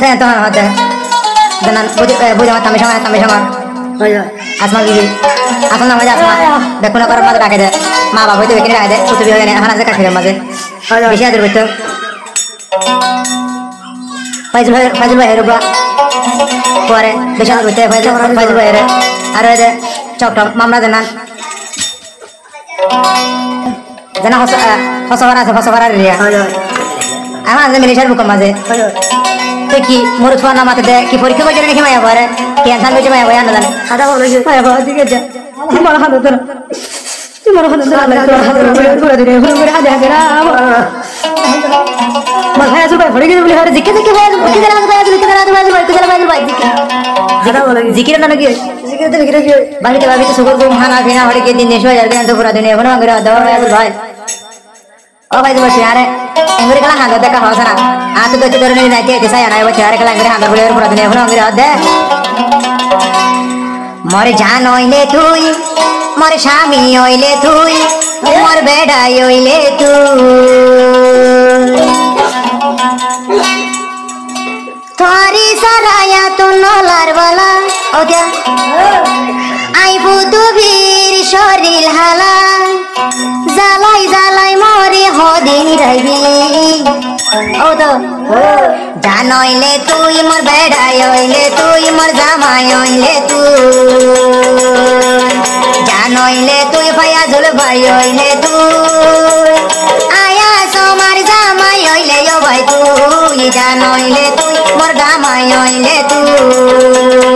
Saya tuh ada dengan bujuk tamis sama. Oh iya. Asma bibi. Asma nama aja Asma. Dekuna koran mata rakyat. Ma bapak itu bikin rakyat. Putu biar ini anak sekarang kerja masih. Bisa ada betul. Fazil Bahir bro. Kuare bisa ada betul. Fazil Bahir. Ada cok mamla dengan. Jangan hosohara dia. Ama anda Malaysia bukan masih. Ki menurut Tuhan nama tadi ki periksa macam ni kemana bare? Ki ansan macam mana bayar nanti? Ada apa lagi? Apa apa tiga aja. Cuma hal itu. Cuma hal itu. Pura dunia pura ada kira apa? Makanya sudah pergi beli hari zikir bayar. Kita nak bayar zikir. Ada apa lagi? Zikir mana lagi? Zikir tu zikir lagi. Balik itu syukur gum hana bina hari ke din desu ajar kan tu pura dunia pura anggur ada bayar bayar. Oh भाई तो बस यार अंगूरी कला हाथ देखा हो सना आज तो कुछ करने नहीं चाहिए जैसा यार वो चारे कला अंगूरी हाथ बोले पूरा दुनिया भर अंगूरी हाथ दे मोर जान ओइले तुई मोर शामी ओइले तुई मोर बेड़ा ओइले तू थारी सराया तो नलार वाला ओ क्या आई फुतु भीर शरीर हाला জালাই মরে হদিন রইবি ও তো জানইলে তুই মোর বেড়াই হইলে তুই মোর জামাই হইলে তুই জানইলে তুই ফায়াজুল ভাই হইলে তুই আয়া সোমার জামাই হইলে ও ভাই তুই জানইলে তুই মোর জামাই হইলে তুই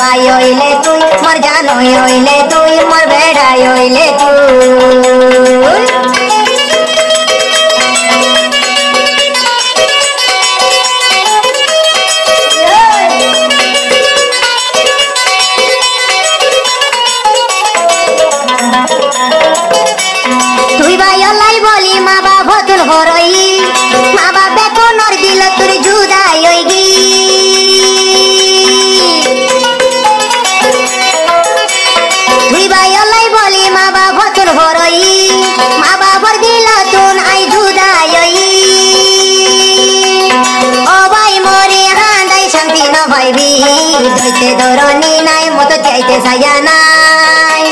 भाई ओइले तुई मर जान ओइले तुई मर बेड़ा ओइले তুই ভাই অলাই বলি মা বাবা তোর হরই মা বাবা কোনর দিল তোর জুদাই হইগি ধরনি নাই মতো চাইতে সায়া নাই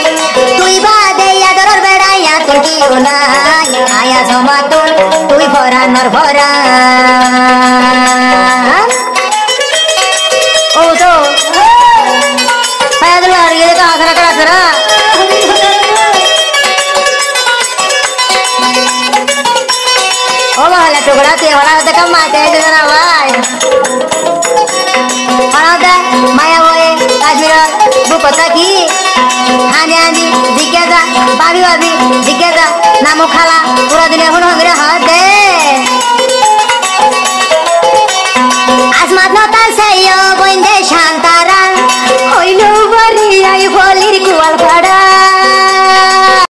তুই বাদে আদরর বেড়াইয়া তোর কিও নাই আয়া সমাতুন তুই ফরানর ফরা ও তো পায়াদুল আর গেলে তো আসরা করা আসরা ও মহলা টুকরা তে বড়া হতে কম মাতে দে না ভাই माया होए काश्मीर बुपता की आने आनी जिकेदा भाभी जिकेदा नामो खाला पूरा दुनिया भर हंगरे हाथ दे आसमात नता सयो बंदे शांतारा होइलो बरी आई होलिर कुवाल खड़ा